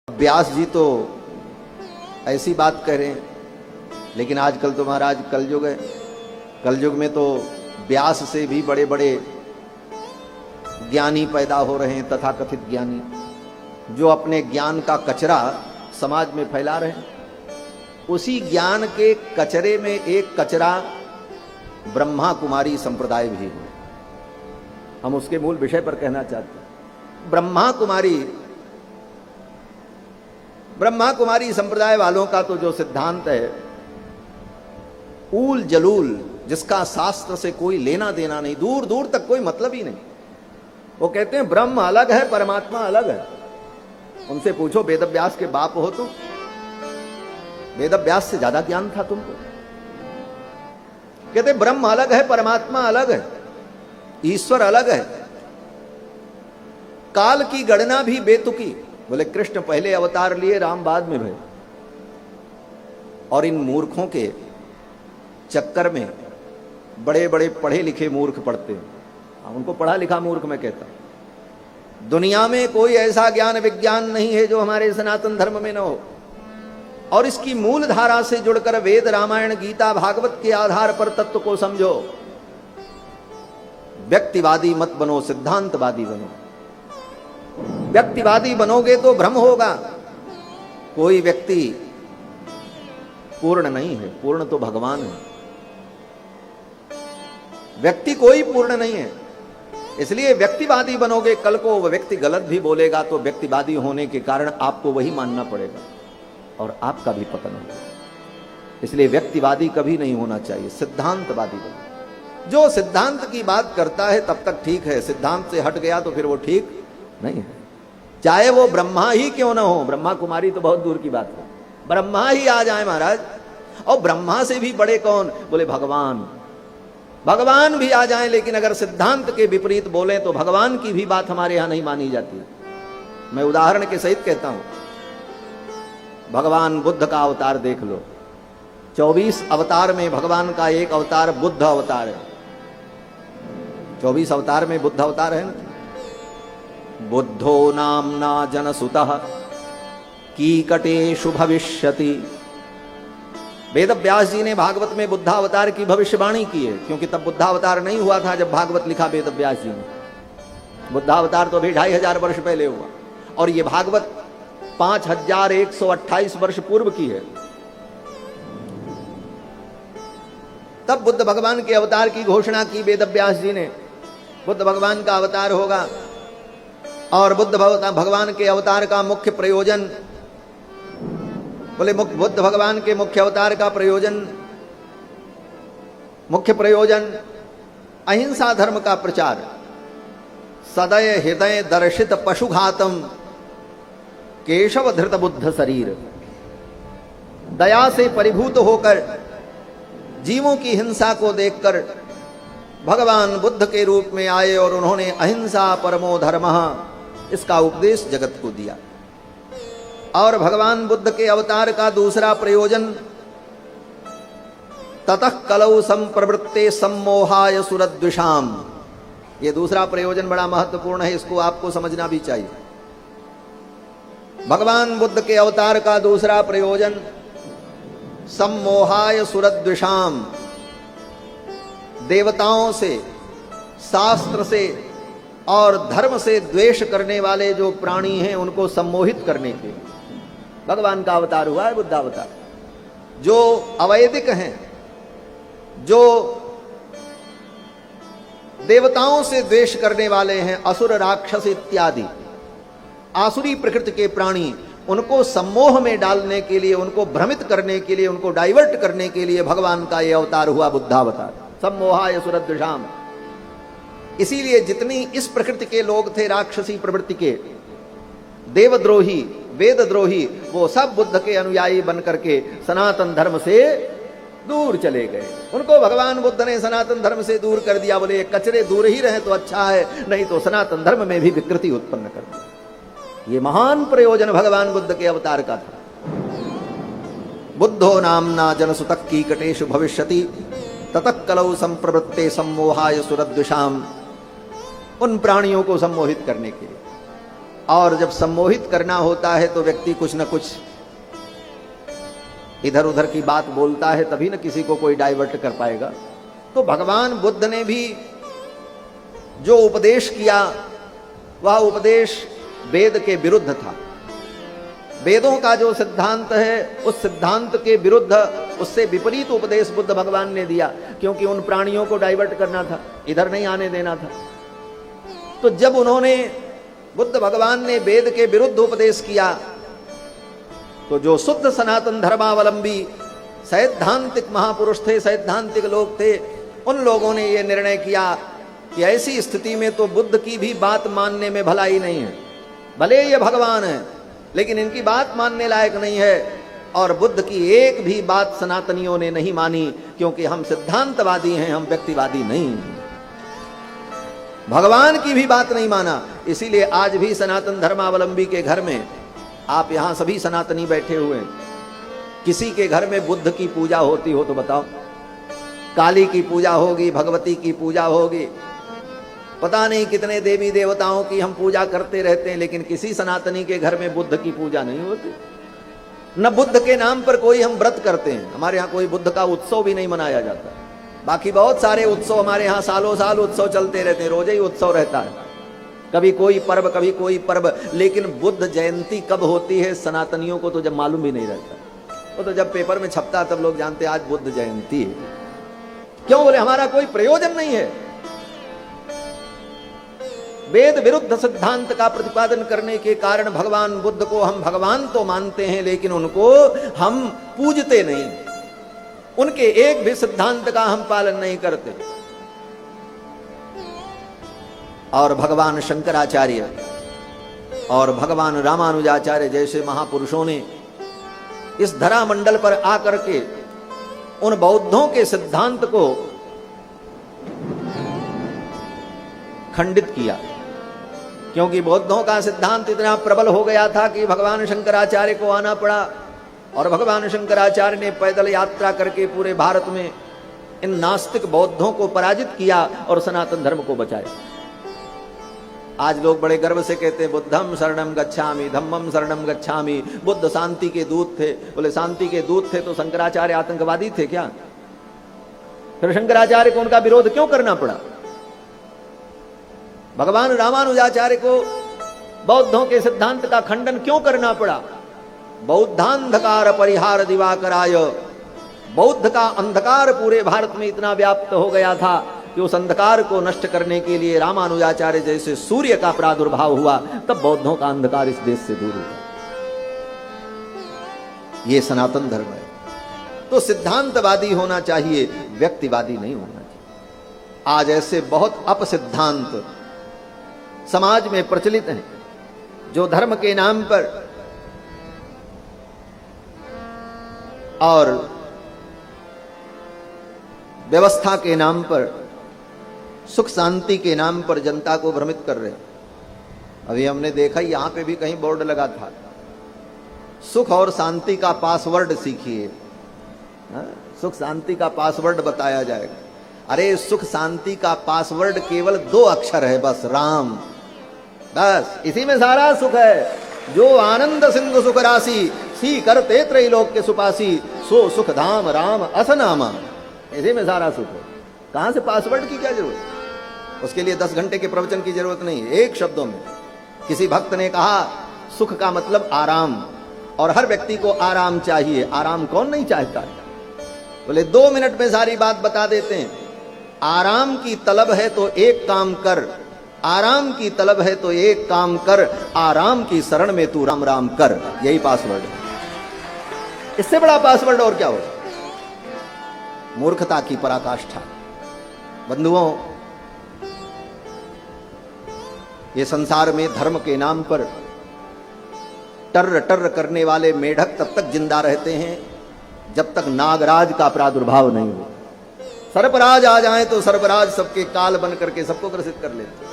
व्यास जी तो ऐसी बात कह रहे हैं, लेकिन आजकल तो महाराज कलयुग है। कलयुग में तो व्यास से भी बड़े बड़े ज्ञानी पैदा हो रहे हैं, तथाकथित ज्ञानी, जो अपने ज्ञान का कचरा समाज में फैला रहे हैं। उसी ज्ञान के कचरे में एक कचरा ब्रह्मा कुमारी संप्रदाय भी है। हम उसके मूल विषय पर कहना चाहते हैं। ब्रह्मा कुमारी संप्रदाय वालों का तो जो सिद्धांत है, ऊल जलूल, जिसका शास्त्र से कोई लेना देना नहीं, दूर दूर तक कोई मतलब ही नहीं। वो कहते हैं ब्रह्म अलग है, परमात्मा अलग है। उनसे पूछो, वेदव्यास के बाप हो तुम, वेदव्यास से ज्यादा ज्ञान था तुमको। कहते ब्रह्म अलग है, परमात्मा अलग है, ईश्वर अलग है, काल की गणना भी बेतुकी। बोले कृष्ण पहले अवतार लिए, राम बाद में भय। और इन मूर्खों के चक्कर में बड़े बड़े पढ़े लिखे मूर्ख पढ़ते हैं। उनको पढ़ा लिखा मूर्ख मैं कहता हूं। दुनिया में कोई ऐसा ज्ञान विज्ञान नहीं है जो हमारे सनातन धर्म में न हो। और इसकी मूल धारा से जुड़कर वेद, रामायण, गीता, भागवत के आधार पर तत्व को समझो। व्यक्तिवादी मत बनो, सिद्धांतवादी बनो। व्यक्तिवादी बनोगे तो भ्रम होगा। कोई व्यक्ति पूर्ण नहीं है, पूर्ण तो भगवान है। व्यक्ति कोई पूर्ण नहीं है। इसलिए व्यक्तिवादी बनोगे, कल को वह व्यक्ति गलत भी बोलेगा तो व्यक्तिवादी होने के कारण आपको वही मानना पड़ेगा और आपका भी पतन होगा। इसलिए व्यक्तिवादी कभी नहीं होना चाहिए, सिद्धांतवादी बनो। जो सिद्धांत की बात करता है तब तक ठीक है, सिद्धांत से हट गया तो फिर वो ठीक नहीं है। चाहे वो ब्रह्मा ही क्यों ना हो, ब्रह्मा कुमारी तो बहुत दूर की बात है, ब्रह्मा ही आ जाए महाराज। और ब्रह्मा से भी बड़े कौन? बोले भगवान। भगवान भी आ जाए, लेकिन अगर सिद्धांत के विपरीत बोले तो भगवान की भी बात हमारे यहां नहीं मानी जाती। मैं उदाहरण के सहित कहता हूं, भगवान बुद्ध का अवतार देख लो। 24 अवतार में भगवान का एक अवतार बुद्ध अवतार है। 24 अवतार में बुद्ध अवतार है ना। बुद्धो नामना जनसुतः कीकटेषु भविष्यति। वेदव्यास जी ने भागवत में बुद्धावतार की भविष्यवाणी की है, क्योंकि तब बुद्धावतार नहीं हुआ था जब भागवत लिखा वेदव्यास जी ने। बुद्धावतार तो अभी 2500 वर्ष पहले हुआ, और ये भागवत 5128 वर्ष पूर्व की है। तब बुद्ध भगवान के अवतार की घोषणा की वेदव्यास जी ने। बुद्ध भगवान का अवतार होगा, और बुद्ध भगवान के अवतार का मुख्य प्रयोजन, बोले बुद्ध भगवान के मुख्य अवतार का मुख्य प्रयोजन अहिंसा धर्म का प्रचार। सदय हृदय दर्शित पशुघातम केशव धृत बुद्ध शरीर। दया से परिभूत होकर जीवों की हिंसा को देखकर भगवान बुद्ध के रूप में आए, और उन्होंने अहिंसा परमो धर्मः इसका उपदेश जगत को दिया। और भगवान बुद्ध के अवतार का दूसरा प्रयोजन ततः कलौ संप्रवृत्ते सम्मोहाय सुरद्विषाम। ये दूसरा प्रयोजन बड़ा महत्वपूर्ण है, इसको आपको समझना भी चाहिए। भगवान बुद्ध के अवतार का दूसरा प्रयोजन सम्मोहाय सुरद्विषाम। देवताओं से, शास्त्र से और धर्म से द्वेष करने वाले जो प्राणी हैं उनको सम्मोहित करने के भगवान का अवतार हुआ है बुद्धावतार। जो अवैदिक हैं, जो देवताओं से द्वेष करने वाले हैं, असुर राक्षस इत्यादि आसुरी प्रकृति के प्राणी, उनको सम्मोह में डालने के लिए, उनको भ्रमित करने के लिए, उनको डाइवर्ट करने के लिए भगवान का यह अवतार हुआ बुद्धावतार। सम्मोहाय सुरद्विषाम। इसीलिए जितनी इस प्रकृति के लोग थे, राक्षसी प्रवृत्ति के, देवद्रोही, वेदद्रोही, वो सब बुद्ध के अनुयायी बनकर के सनातन धर्म से दूर चले गए। उनको भगवान बुद्ध ने सनातन धर्म से दूर कर दिया। बोले कचरे दूर ही रहे तो अच्छा है, नहीं तो सनातन धर्म में भी विकृति उत्पन्न कर दिया। ये महान प्रयोजन भगवान बुद्ध के अवतार का था। बुद्धो नामना जनसुतः कीकटेषु भविष्यति ततः कलौ संप्रवृत्ते सम्मोहाय सुरद्विषाम। उन प्राणियों को सम्मोहित करने के लिए। और जब सम्मोहित करना होता है तो व्यक्ति कुछ न कुछ इधर उधर की बात बोलता है, तभी न किसी को कोई डाइवर्ट कर पाएगा। तो भगवान बुद्ध ने भी जो उपदेश किया वह उपदेश वेद के विरुद्ध था। वेदों का जो सिद्धांत है उस सिद्धांत के विरुद्ध, उससे विपरीत उपदेश बुद्ध भगवान ने दिया, क्योंकि उन प्राणियों को डाइवर्ट करना था, इधर नहीं आने देना था। तो जब उन्होंने, बुद्ध भगवान ने वेद के विरुद्ध उपदेश किया, तो जो शुद्ध सनातन धर्मावलंबी सैद्धांतिक महापुरुष थे, सैद्धांतिक लोग थे, उन लोगों ने यह निर्णय किया कि ऐसी स्थिति में तो बुद्ध की भी बात मानने में भलाई नहीं है। भले ये भगवान है लेकिन इनकी बात मानने लायक नहीं है। और बुद्ध की एक भी बात सनातनियों ने नहीं मानी, क्योंकि हम सिद्धांतवादी हैं, हम व्यक्तिवादी नहीं। भगवान की भी बात नहीं माना। इसीलिए आज भी सनातन धर्मावलंबी के घर में, आप यहां सभी सनातनी बैठे हुए, किसी के घर में बुद्ध की पूजा होती हो तो बताओ। काली की पूजा होगी, भगवती की पूजा होगी, पता नहीं कितने देवी देवताओं की हम पूजा करते रहते हैं, लेकिन किसी सनातनी के घर में बुद्ध की पूजा नहीं होती। न बुद्ध के नाम पर कोई हम व्रत करते हैं, हमारे यहाँ कोई बुद्ध का उत्सव भी नहीं मनाया जाता। बाकी बहुत सारे उत्सव हमारे यहाँ सालों साल उत्सव चलते रहते हैं, रोज ही उत्सव रहता है, कभी कोई पर्व कभी कोई पर्व। लेकिन बुद्ध जयंती कब होती है सनातनियों को तो जब मालूम भी नहीं रहता, वो तो जब पेपर में छपता तब लोग जानते आज बुद्ध जयंती है। क्यों? बोले हमारा कोई प्रयोजन नहीं है। वेद विरुद्ध सिद्धांत का प्रतिपादन करने के कारण भगवान बुद्ध को हम भगवान तो मानते हैं, लेकिन उनको हम पूजते नहीं, उनके एक भी सिद्धांत का हम पालन नहीं करते। और भगवान शंकराचार्य और भगवान रामानुजाचार्य जैसे महापुरुषों ने इस धरा मंडल पर आकर के उन बौद्धों के सिद्धांत को खंडित किया, क्योंकि बौद्धों का सिद्धांत इतना प्रबल हो गया था कि भगवान शंकराचार्य को आना पड़ा। और भगवान शंकराचार्य ने पैदल यात्रा करके पूरे भारत में इन नास्तिक बौद्धों को पराजित किया और सनातन धर्म को बचाया। आज लोग बड़े गर्व से कहते हैं बुद्धम शरणम गच्छामि, धम्मम शरणम गच्छामि। बुद्ध शांति के दूत थे। बोले शांति के दूत थे तो शंकराचार्य आतंकवादी थे क्या? फिर शंकराचार्य को उनका विरोध क्यों करना पड़ा? भगवान रामानुजाचार्य को बौद्धों के सिद्धांत का खंडन क्यों करना पड़ा? बौद्धांधकार परिहार दिवाकराय। बौद्ध का अंधकार पूरे भारत में इतना व्याप्त हो गया था कि उस अंधकार को नष्ट करने के लिए रामानुजाचार्य जैसे सूर्य का प्रादुर्भाव हुआ, तब बौद्धों का अंधकार इस देश से दूर हुआ। यह सनातन धर्म है। तो सिद्धांतवादी होना चाहिए, व्यक्तिवादी नहीं होना चाहिए। आज ऐसे बहुत अपसिद्धांत समाज में प्रचलित हैं, जो धर्म के नाम पर और व्यवस्था के नाम पर, सुख शांति के नाम पर जनता को भ्रमित कर रहे हैं। अभी हमने देखा यहां पे भी कहीं बोर्ड लगा था, सुख और शांति का पासवर्ड सीखिए। सुख शांति का पासवर्ड बताया जाएगा। अरे सुख शांति का पासवर्ड केवल 2 अक्षर है, बस राम। बस इसी में सारा सुख है। जो आनंद सिंधु सुख राशि, सी करते त्रैलोक्य सुपासी, सो सुख धाम राम असनामा। इसी में सारा सुख है। कहां से पासवर्ड की क्या जरूरत? उसके लिए 10 घंटे के प्रवचन की जरूरत नहीं। एक शब्दों में किसी भक्त ने कहा सुख का मतलब आराम, और हर व्यक्ति को आराम चाहिए। आराम कौन नहीं चाहता है? बोले 2 मिनट में सारी बात बता देते हैं। आराम की तलब है तो एक काम कर, आराम की तलब है तो एक काम कर, आराम की शरण में तू राम राम कर। यही पासवर्ड है। इससे बड़ा पासवर्ड और क्या हो? मूर्खता की पराकाष्ठा। बंधुओं, ये संसार में धर्म के नाम पर टर्र टर्र करने वाले मेढक तब तक जिंदा रहते हैं जब तक नागराज का प्रादुर्भाव नहीं हो। सर्पराज आ जाए तो सर्पराज सबके काल बन करके सबको ग्रसित कर लेते।